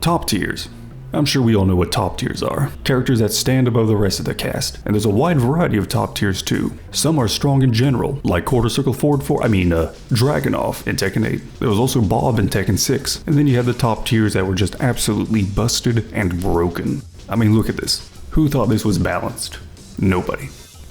Top tiers. I'm sure we all know what top tiers are. Characters that stand above the rest of the cast. And there's a wide variety of top tiers too. Some are strong in general, like Quarter Circle Dragunov in Tekken 8. There was also Bob in Tekken 6. And then you had the top tiers that were just absolutely busted and broken. I mean, look at this. Who thought this was balanced? Nobody.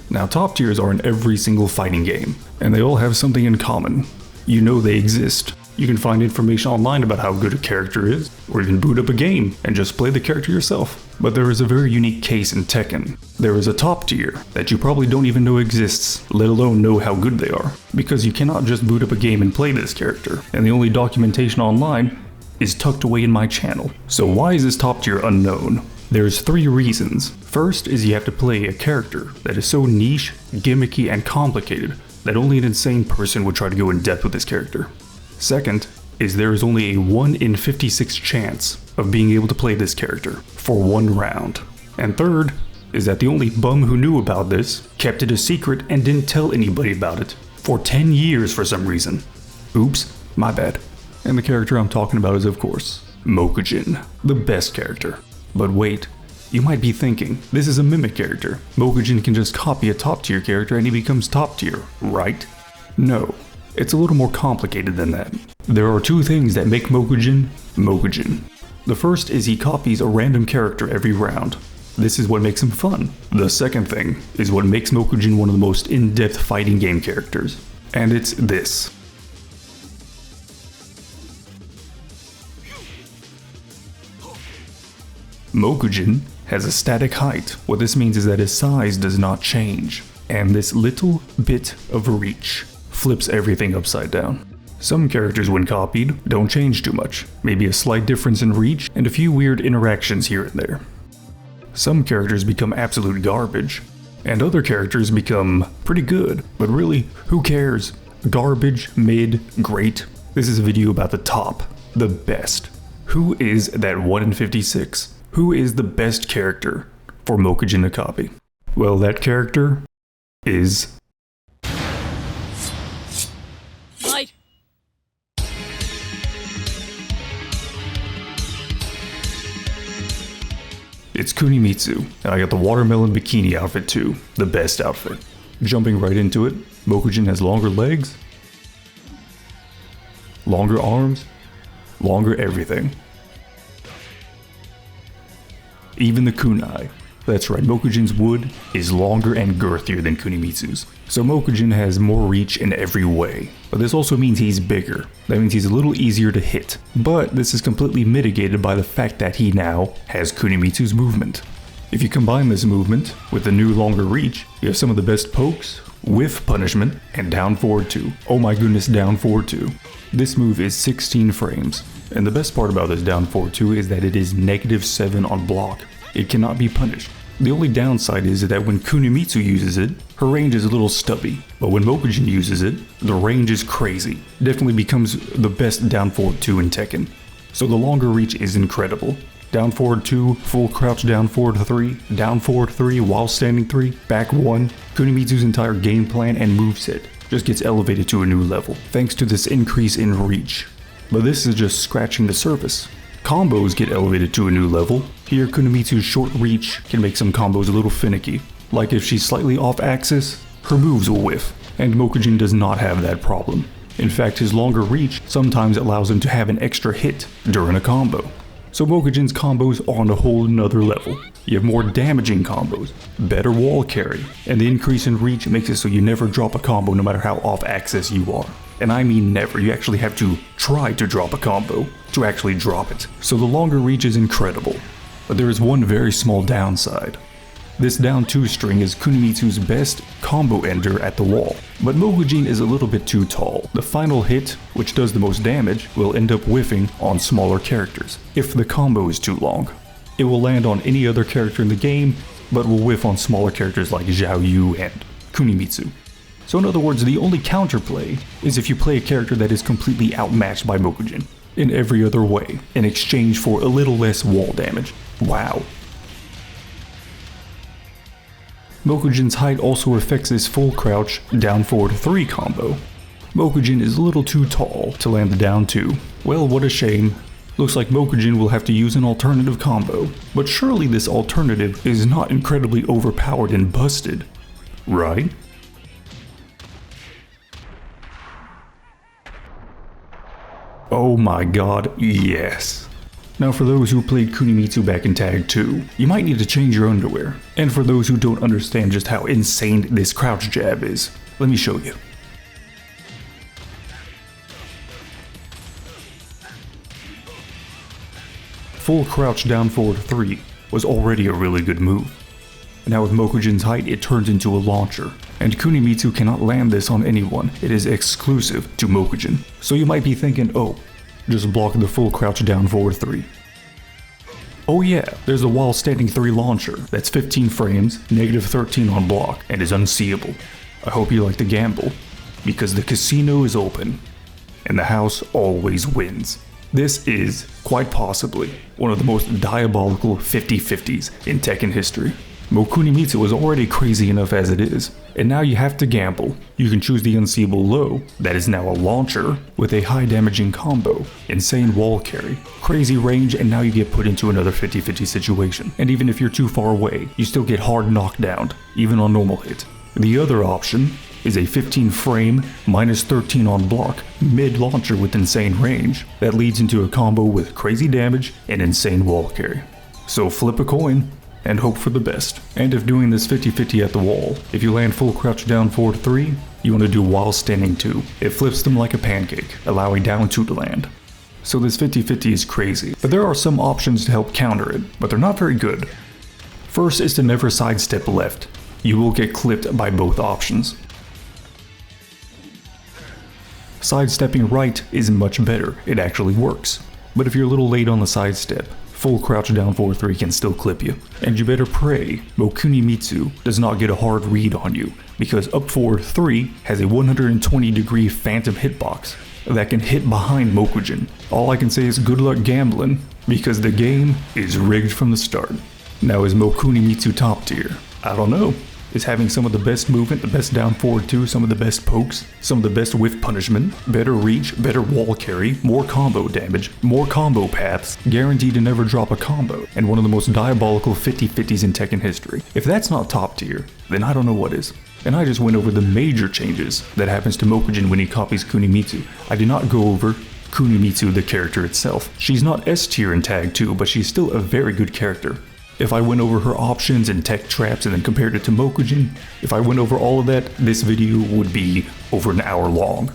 Now, top tiers are in every single fighting game, and they all have something in common. You know they exist. You can find information online about how good a character is, or even boot up a game and just play the character yourself. But there is a very unique case in Tekken. There is a top tier that you probably don't even know exists, let alone know how good they are. Because you cannot just boot up a game and play this character, and the only documentation online is tucked away in my channel. So why is this top tier unknown? There's 3 reasons. First is you have to play a character that is so niche, gimmicky, and complicated that only an insane person would try to go in depth with this character. Second is there is only a 1 in 56 chance of being able to play this character for 1 round. And third is that the only bum who knew about this kept it a secret and didn't tell anybody about it for 10 years for some reason. Oops, my bad. And the character I'm talking about is, of course, Mokujin, the best character. But wait, you might be thinking, this is a mimic character. Mokujin can just copy a top tier character and he becomes top tier, right? No. It's a little more complicated than that. There are 2 things that make Mokujin, Mokujin. The first is he copies a random character every round. This is what makes him fun. The second thing is what makes Mokujin one of the most in-depth fighting game characters. And it's this. Mokujin has a static height. What this means is that his size does not change. And this little bit of reach flips everything upside down. Some characters when copied don't change too much, maybe a slight difference in reach and a few weird interactions here and there. Some characters become absolute garbage, and other characters become pretty good, but really, who cares? Garbage, mid, great. This is a video about the top, the best. Who is that 1 in 56? Who is the best character for Mokujin to copy? Well, that character is It's Kunimitsu, and I got the watermelon bikini outfit too, the best outfit. Jumping right into it, Mokujin has longer legs, longer arms, longer everything. Even the kunai. That's right, Mokujin's wood is longer and girthier than Kunimitsu's. So Mokujin has more reach in every way. But this also means he's bigger. That means he's a little easier to hit. But this is completely mitigated by the fact that he now has Kunimitsu's movement. If you combine this movement with the new longer reach, you have some of the best pokes, whiff punishment, and down forward 2. Oh my goodness, down forward 2. This move is 16 frames. And the best part about this down forward 2 is that it is -7 on block. It cannot be punished. The only downside is that when Kunimitsu uses it, her range is a little stubby, but when Mokujin uses it, the range is crazy. Definitely becomes the best down forward 2 in Tekken. So the longer reach is incredible. Down forward 2, full crouch down forward 3, down forward 3 while standing 3, back 1. Kunimitsu's entire game plan and moveset just gets elevated to a new level, thanks to this increase in reach. But this is just scratching the surface. Combos get elevated to a new level. Here, Kunimitsu's short reach can make some combos a little finicky. Like if she's slightly off axis, her moves will whiff, and Mokujin does not have that problem. In fact, his longer reach sometimes allows him to have an extra hit during a combo. So Mokujin's combos are on a whole nother level. You have more damaging combos, better wall carry, and the increase in reach makes it so you never drop a combo no matter how off axis you are. And I mean never, you actually have to try to drop a combo to actually drop it. So the longer reach is incredible, but there is one very small downside. This down 2 string is Kunimitsu's best combo ender at the wall, but Mokujin is a little bit too tall. The final hit, which does the most damage, will end up whiffing on smaller characters, if the combo is too long. It will land on any other character in the game, but will whiff on smaller characters like Xiao Yu and Kunimitsu. So in other words, the only counterplay is if you play a character that is completely outmatched by Mokujin in every other way, in exchange for a little less wall damage. Wow. Mokujin's height also affects his full crouch down forward 3 combo. Mokujin is a little too tall to land the down 2. Well, what a shame. Looks like Mokujin will have to use an alternative combo, but surely this alternative is not incredibly overpowered and busted, right? Oh my god, yes. Now for those who played Kunimitsu back in Tag 2, you might need to change your underwear. And for those who don't understand just how insane this crouch jab is, let me show you. Full crouch down forward 3 was already a really good move. Now with Mokujin's height, it turns into a launcher, and Kunimitsu cannot land this on anyone. It is exclusive to Mokujin. So you might be thinking, oh, just block the full crouch down forward 3. Oh yeah, there's a while standing 3 launcher that's 15 frames, negative 13 on block, and is unseeable. I hope you like to gamble, because the casino is open, and the house always wins. This is, quite possibly, one of the most diabolical 50-50s in Tekken history. Kunimitsu was already crazy enough as it is, and now you have to gamble. You can choose the unseeable low, that is now a launcher, with a high damaging combo, insane wall carry, crazy range, and now you get put into another 50-50 situation. And even if you're too far away, you still get hard knocked down, even on normal hit. The other option is a 15 frame, minus 13 on block, mid launcher with insane range, that leads into a combo with crazy damage and insane wall carry. So flip a coin, and hope for the best. And if doing this 50-50 at the wall, if you land full crouch down forward 3, you want to do while standing 2. It flips them like a pancake, allowing down 2 to land. So this 50-50 is crazy, but there are some options to help counter it, but they're not very good. First is to never sidestep left. You will get clipped by both options. Sidestepping right is much better, it actually works. But if you're a little late on the sidestep, full crouch down forward 3 can still clip you. And you better pray Kunimitsu does not get a hard read on you, because up forward 3 has a 120-degree phantom hitbox that can hit behind Mokujin. All I can say is good luck gambling, because the game is rigged from the start. Now is Kunimitsu top tier? I don't know. Is having some of the best movement, the best down forward 2, some of the best pokes, some of the best whiff punishment, better reach, better wall carry, more combo damage, more combo paths, guaranteed to never drop a combo, and one of the most diabolical 50-50s in Tekken history. If that's not top tier, then I don't know what is. And I just went over the major changes that happens to Mokujin when he copies Kunimitsu. I did not go over Kunimitsu the character itself. She's not S tier in Tag 2, but she's still a very good character. If I went over her options and tech traps and then compared it to Mokujin, if I went over all of that, this video would be over an hour long.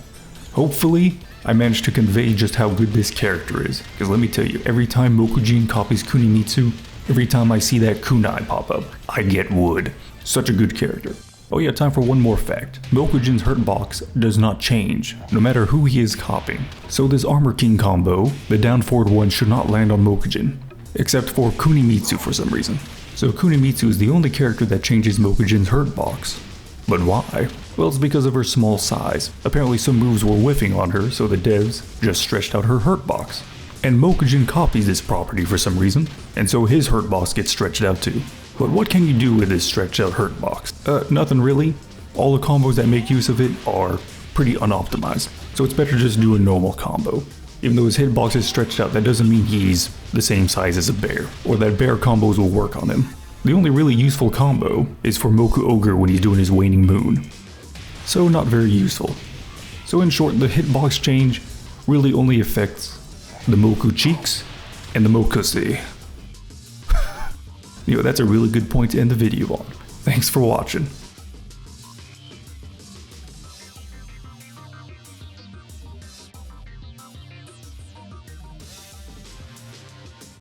Hopefully, I managed to convey just how good this character is, because let me tell you, every time Mokujin copies Kunimitsu, every time I see that kunai pop up, I get wood. Such a good character. Oh yeah, time for one more fact. Mokujin's hurt box does not change, no matter who he is copying. So this Armor King combo, the down forward one should not land on Mokujin, except for Kunimitsu for some reason. So Kunimitsu is the only character that changes Mokujin's hurt box. But why? Well, it's because of her small size. Apparently some moves were whiffing on her, so the devs just stretched out her hurt box. And Mokujin copies this property for some reason, and so his hurt box gets stretched out too. But what can you do with this stretched out hurt box? Nothing really. All the combos that make use of it are pretty unoptimized, so it's better just do a normal combo. Even though his hitbox is stretched out, that doesn't mean he's the same size as a bear, or that bear combos will work on him. The only really useful combo is for Moku Ogre when he's doing his Waning Moon. So not very useful. So in short, the hitbox change really only affects the Moku cheeks and the Mokusi. That's a really good point to end the video on. Thanks for watching.